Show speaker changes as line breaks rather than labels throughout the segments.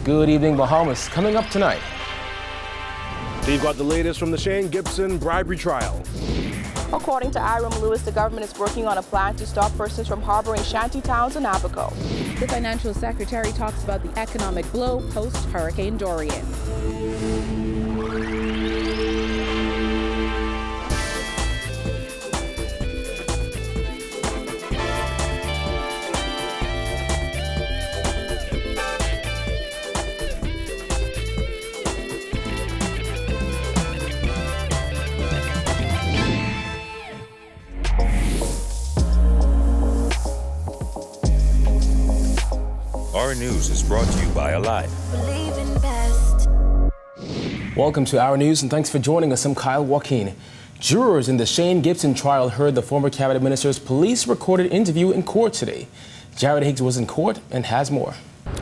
Good evening, Bahamas. Coming up tonight.
You've got the latest from the Shane Gibson bribery trial.
According to Iram Lewis, the government is working on a plan to stop persons from harboring shanty towns in Abaco.
The financial secretary talks about the economic blow post-Hurricane Durian.
Our News is brought to you by Alive.
Welcome to Our News and thanks for joining us. I'm Kyle Joaquin. Jurors in the Shane Gibson trial heard the former cabinet minister's police-recorded interview in court today. Jared Higgs was in court and has more.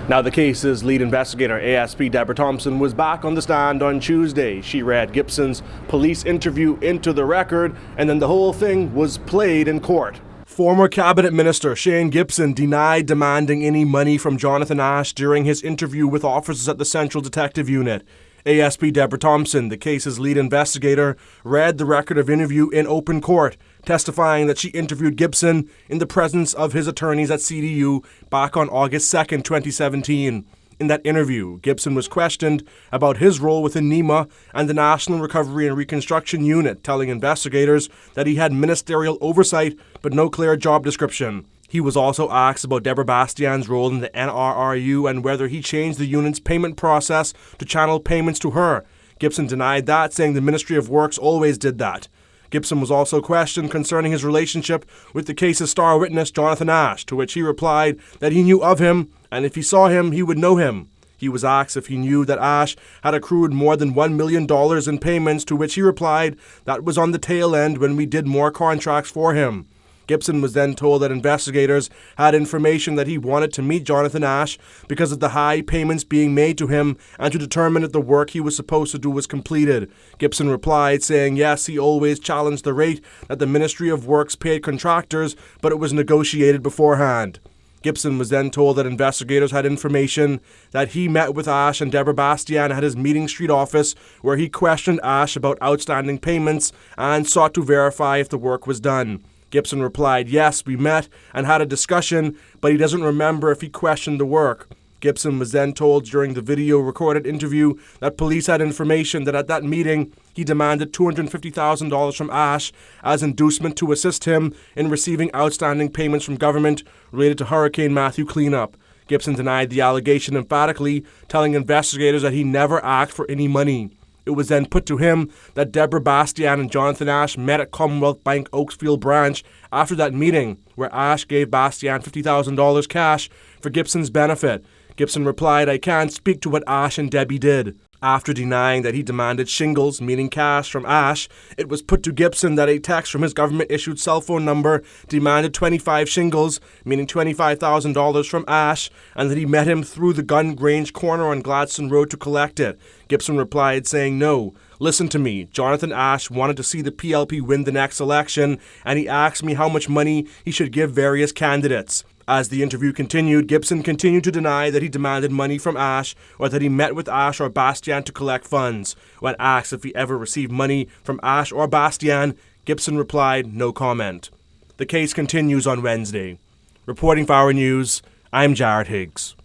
Now, the case's lead investigator, ASP Deborah Thompson, was back on the stand on Tuesday. She read Gibson's police interview into the record, and then the whole thing was played in court. Former cabinet minister Shane Gibson denied demanding any money from Jonathan Ashe during his interview with officers at the Central Detective Unit. ASP Deborah Thompson, the case's lead investigator, read the record of interview in open court, testifying that she interviewed Gibson in the presence of his attorneys at CDU back on August 2nd, 2017. In that interview, Gibson was questioned about his role within NEMA and the National Recovery and Reconstruction Unit, telling investigators that he had ministerial oversight but no clear job description. He was also asked about Deborah Bastian's role in the NRRU and whether he changed the unit's payment process to channel payments to her. Gibson denied that, saying the Ministry of Works always did that. Gibson was also questioned concerning his relationship with the case's star witness, Jonathan Ashe, to which he replied that he knew of him, and if he saw him, he would know him. He was asked if he knew that Ashe had accrued more than $1 million in payments, to which he replied that was on the tail end when we did more contracts for him. Gibson was then told that investigators had information that he wanted to meet Jonathan Ashe because of the high payments being made to him and to determine if the work he was supposed to do was completed. Gibson replied, saying yes, he always challenged the rate that the Ministry of Works paid contractors, but it was negotiated beforehand. Gibson was then told that investigators had information that he met with Ashe and Deborah Bastian at his Meeting Street office, where he questioned Ashe about outstanding payments and sought to verify if the work was done. Gibson replied, yes, we met and had a discussion, but he doesn't remember if he questioned the work. Gibson was then told during the video-recorded interview that police had information that at that meeting he demanded $250,000 from Ashe as inducement to assist him in receiving outstanding payments from government related to Hurricane Matthew cleanup. Gibson denied the allegation emphatically, telling investigators that he never asked for any money. It was then put to him that Deborah Bastian and Jonathan Ashe met at Commonwealth Bank Oaksfield branch after that meeting, where Ashe gave Bastian $50,000 cash for Gibson's benefit. Gibson replied, I can't speak to what Ashe and Debbie did. After denying that he demanded shingles, meaning cash, from Ashe, it was put to Gibson that a text from his government-issued cell phone number demanded 25 shingles, meaning $25,000 from Ashe, and that he met him through the Gun Grange corner on Gladstone Road to collect it. Gibson replied, saying, no, listen to me. Jonathan Ashe wanted to see the PLP win the next election, and he asked me how much money he should give various candidates. As the interview continued, Gibson continued to deny that he demanded money from Ashe or that he met with Ashe or Bastian to collect funds. When asked if he ever received money from Ashe or Bastian, Gibson replied, no comment. The case continues on Wednesday. Reporting for Our News, I'm Jared Higgs.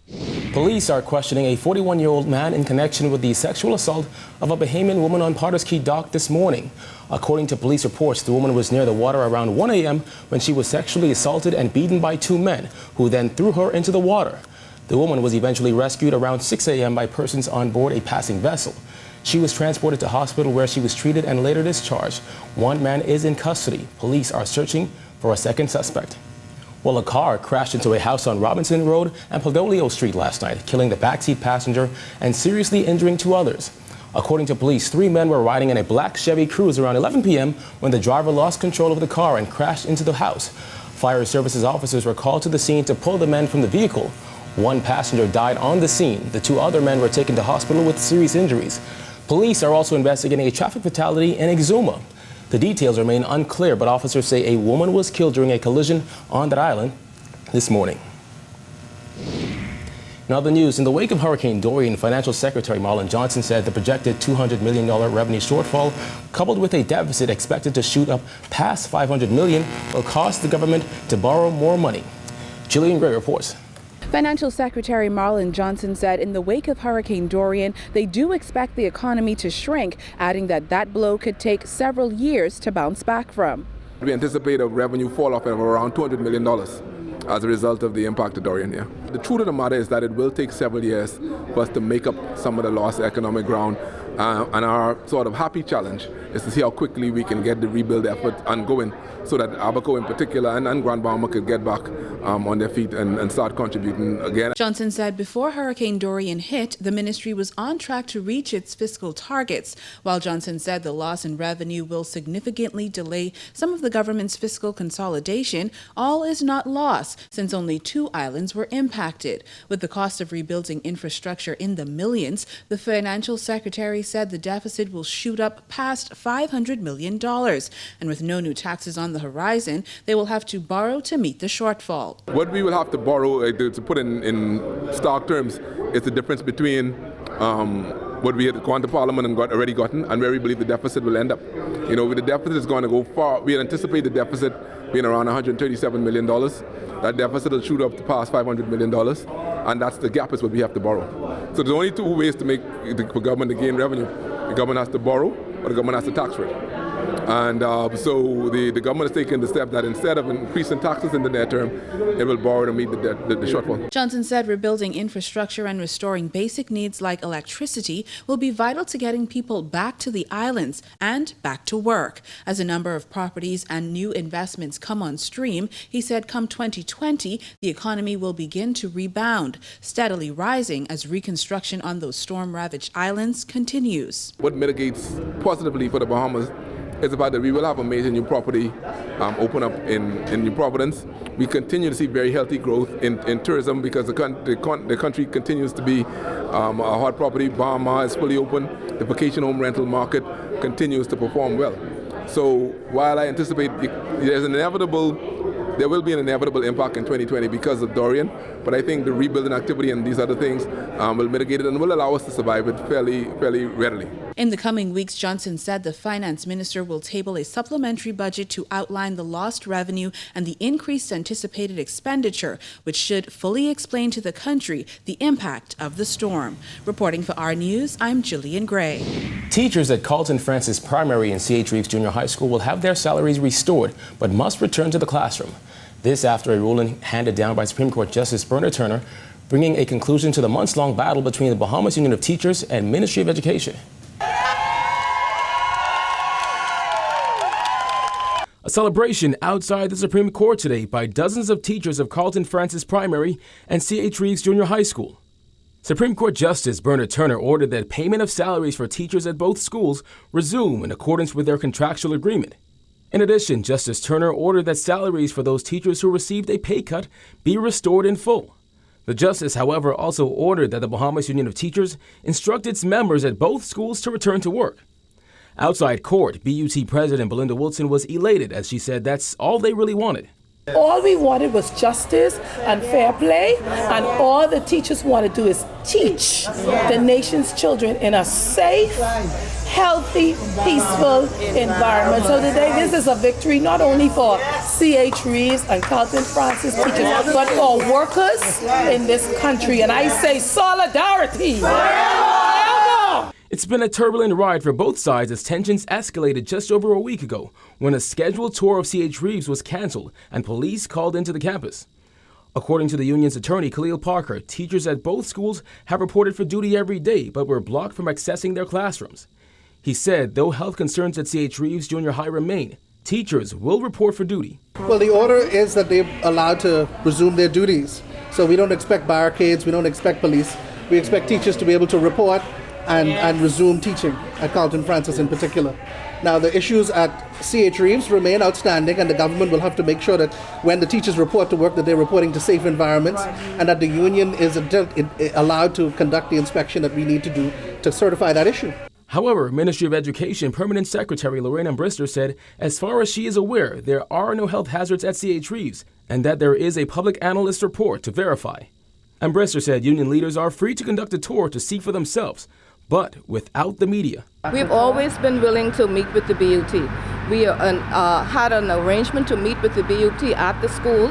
Police are questioning a 41-year-old man in connection with the sexual assault of a Bahamian woman on Potters Key Dock this morning. According to police reports, the woman was near the water around 1 a.m. when she was sexually assaulted and beaten by two men, who then threw her into the water. The woman was eventually rescued around 6 a.m. by persons on board a passing vessel. She was transported to hospital where she was treated and later discharged. One man is in custody. Police are searching for a second suspect. Well, a car crashed into a house on Robinson Road and Padolio Street last night, killing the backseat passenger and seriously injuring two others. According to police, three men were riding in a black Chevy Cruze around 11 p.m. when the driver lost control of the car and crashed into the house. Fire services officers were called to the scene to pull the men from the vehicle. One passenger died on the scene. The two other men were taken to hospital with serious injuries. Police are also investigating a traffic fatality in Exuma. The details remain unclear, but officers say a woman was killed during a collision on that island this morning. In other news, in the wake of Hurricane Dorian, Financial Secretary Marlon Johnson said the projected $200 million revenue shortfall, coupled with a deficit expected to shoot up past $500 million, will cost the government to borrow more money. Jillian Gray reports.
Financial Secretary Marlon Johnson said in the wake of Hurricane Dorian, they do expect the economy to shrink, adding that that blow could take several years to bounce back from.
We anticipate a revenue fall off of around $200 million as a result of the impact of Dorian here. The truth of the matter is that it will take several years for us to make up some of the lost economic ground. And our sort of happy challenge is to see how quickly we can get the rebuild effort ongoing so that Abaco in particular and Grand Bahama could get back on their feet and start contributing again.
Johnson said before Hurricane Dorian hit, the ministry was on track to reach its fiscal targets, while Johnson said the loss in revenue will significantly delay some of the government's fiscal consolidation. All is not lost, since only 2 islands were impacted. With the cost of rebuilding infrastructure in the millions, the financial secretary said the deficit will shoot up past $500 million. And with no new taxes on the horizon, they will have to borrow to meet the shortfall.
What we will have to borrow, to put in stark terms, is the difference between what we had gone to Parliament and already gotten and where we believe the deficit will end up. You know, the deficit is going to go far. We anticipate the deficit being around $137 million. That deficit will shoot up to past $500 million, and that's the gap is what we have to borrow. So there's only 2 ways to make for government to gain revenue. The government has to borrow, or the government has to tax rate. And so the government is taking the step that instead of increasing taxes in the near term, it will borrow to meet the shortfall.
Johnson said rebuilding infrastructure and restoring basic needs like electricity will be vital to getting people back to the islands and back to work. As a number of properties and new investments come on stream, he said come 2020, the economy will begin to rebound, steadily rising as reconstruction on those storm-ravaged islands continues.
What mitigates positively for the Bahamas is the fact that we will have a major new property open up in New Providence. We continue to see very healthy growth in tourism because the country continues to be a hot property. Bahama is fully open. The vacation home rental market continues to perform well. So while I anticipate there will be an inevitable impact in 2020 because of Dorian, but I think the rebuilding activity and these other things will mitigate it and will allow us to survive it fairly readily.
In the coming weeks, Johnson said the finance minister will table a supplementary budget to outline the lost revenue and the increased anticipated expenditure, which should fully explain to the country the impact of the storm. Reporting for our News, I'm Jillian Gray.
Teachers at Carlton Francis Primary and C.H. Reeves Junior High School will have their salaries restored, but must return to the classroom. This after a ruling handed down by Supreme Court Justice Bernard Turner, bringing a conclusion to the months-long battle between the Bahamas Union of Teachers and Ministry of Education. A celebration outside the Supreme Court today by dozens of teachers of Carlton Francis Primary and C.H. Reeves Junior High School. Supreme Court Justice Bernard Turner ordered that payment of salaries for teachers at both schools resume in accordance with their contractual agreement. In addition, Justice Turner ordered that salaries for those teachers who received a pay cut be restored in full. The justice, however, also ordered that the Bahamas Union of Teachers instruct its members at both schools to return to work. Outside court, BUT President Belinda Wilson was elated as she said that's all they really wanted.
All we wanted was justice and fair play, and all the teachers want to do is teach the nation's children in a safe, healthy, peaceful environment. So today this is a victory not only for C.H. Reeves and Carlton Francis teachers, but for workers in this country. And I say solidarity.
It's been a turbulent ride for both sides as tensions escalated just over a week ago when a scheduled tour of C.H. Reeves was canceled and police called into the campus. According to the union's attorney, Khalil Parker, teachers at both schools have reported for duty every day but were blocked from accessing their classrooms. He said though health concerns at C.H. Reeves Junior High remain, teachers will report for duty.
Well, the order is that they're allowed to resume their duties. So we don't expect barricades, we don't expect police. We expect teachers to be able to report and resume teaching at Carlton Francis in particular. Now, the issues at C.H. Reeves remain outstanding, and the government will have to make sure that when the teachers report to work that they're reporting to safe environments and that the union is allowed to conduct the inspection that we need to do to certify that issue.
However, Ministry of Education Permanent Secretary Lorraine Brister said as far as she is aware, there are no health hazards at C.H. Reeves and that there is a public analyst report to verify. And Brister said union leaders are free to conduct a tour to see for themselves, but without the media.
We've always been willing to meet with the BUT. We had an arrangement to meet with the BUT at the school,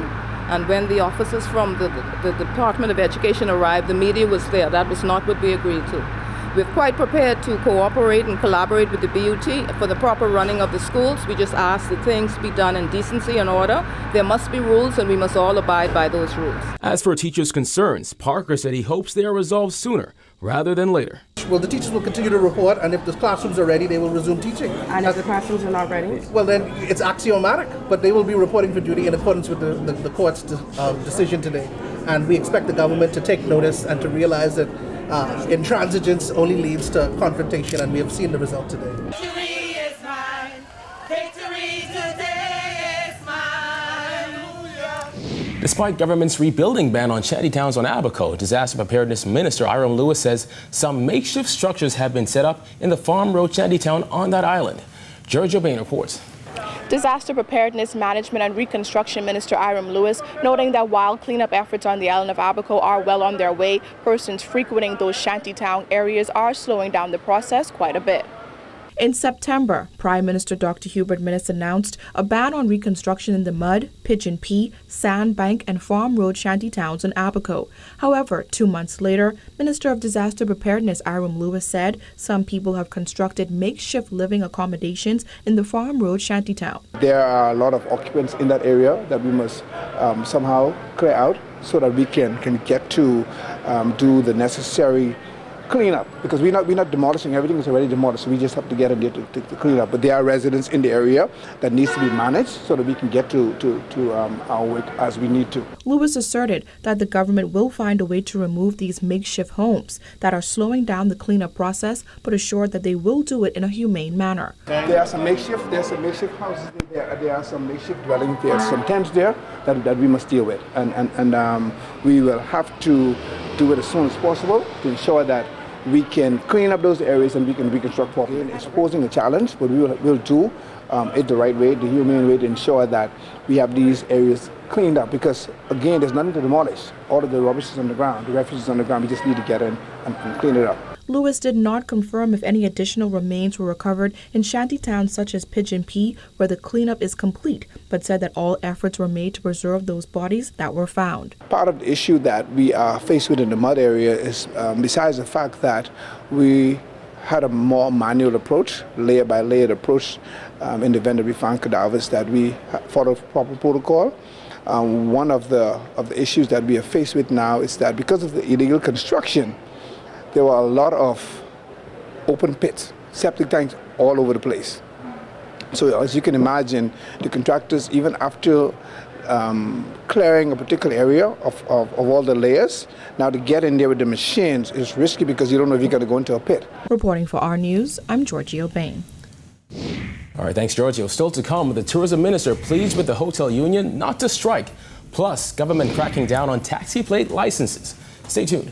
and when the officers from the Department of Education arrived, the media was there. That was not what we agreed to. We're quite prepared to cooperate and collaborate with the BUT for the proper running of the schools. We just ask that things be done in decency and order. There must be rules, and we must all abide by those rules.
As for teachers' concerns, Parker said he hopes they are resolved sooner rather than later.
Well, the teachers will continue to report, and if the classrooms are ready, they will resume teaching.
And if the classrooms are not ready?
Well, then it's axiomatic, but they will be reporting for duty in accordance with the court's decision today. And we expect the government to take notice and to realize that intransigence only leads to confrontation, and we have seen the result today.
Victory is mine. Victory today is mine.
Despite government's rebuilding ban on shantytowns on Abaco, Disaster Preparedness Minister Hiram Lewis says some makeshift structures have been set up in the Farm Road shantytown on that island. Giorgio Bain reports.
Disaster Preparedness, Management and Reconstruction Minister Hiram Lewis noting that while cleanup efforts on the island of Abaco are well on their way, persons frequenting those shantytown areas are slowing down the process quite a bit.
In September, Prime Minister Dr. Hubert Minnis announced a ban on reconstruction in the Mud, Pigeon Pea, Sandbank and Farm Road shantytowns in Abaco. However, 2 months later, Minister of Disaster Preparedness Hiram Lewis said some people have constructed makeshift living accommodations in the Farm Road shantytown.
There are a lot of occupants in that area that we must somehow clear out so that we can get to do the necessary clean up, because we're not demolishing. Everything is already demolished, so we just have to get in there to clean up. But there are residents in the area that needs to be managed so that we can get to our work as we need to.
Lewis asserted that the government will find a way to remove these makeshift homes that are slowing down the cleanup process, but assured that they will do it in a humane manner.
There are some makeshift houses there. There are some makeshift dwellings there, some tents there that we must deal with, and we will have to do it as soon as possible to ensure that we can clean up those areas and we can reconstruct properly. It's posing a challenge, but we'll do it the right way, the humane way, to ensure that we have these areas cleaned up, because again, there's nothing to demolish. All of the rubbish is on the ground, the refuse is on the ground. We just need to get in and clean it up.
Lewis did not confirm if any additional remains were recovered in shantytowns such as Pigeon Pea, where the cleanup is complete, but said that all efforts were made to preserve those bodies that were found.
Part of the issue that we are faced with in the mud area is, besides the fact that we had a more manual approach, layer by layer approach, in the event that we found cadavers, that we followed proper protocol. One of the issues that we are faced with now is that because of the illegal construction, there were a lot of open pits, septic tanks all over the place. So as you can imagine, the contractors, even after clearing a particular area of all the layers, now to get in there with the machines is risky because you don't know if you're going to go into a pit.
Reporting for our news, I'm Giorgio Bain.
All right, thanks, Giorgio. Still to come, the tourism minister pleads with the hotel union not to strike. Plus, government cracking down on taxi plate licenses. Stay tuned.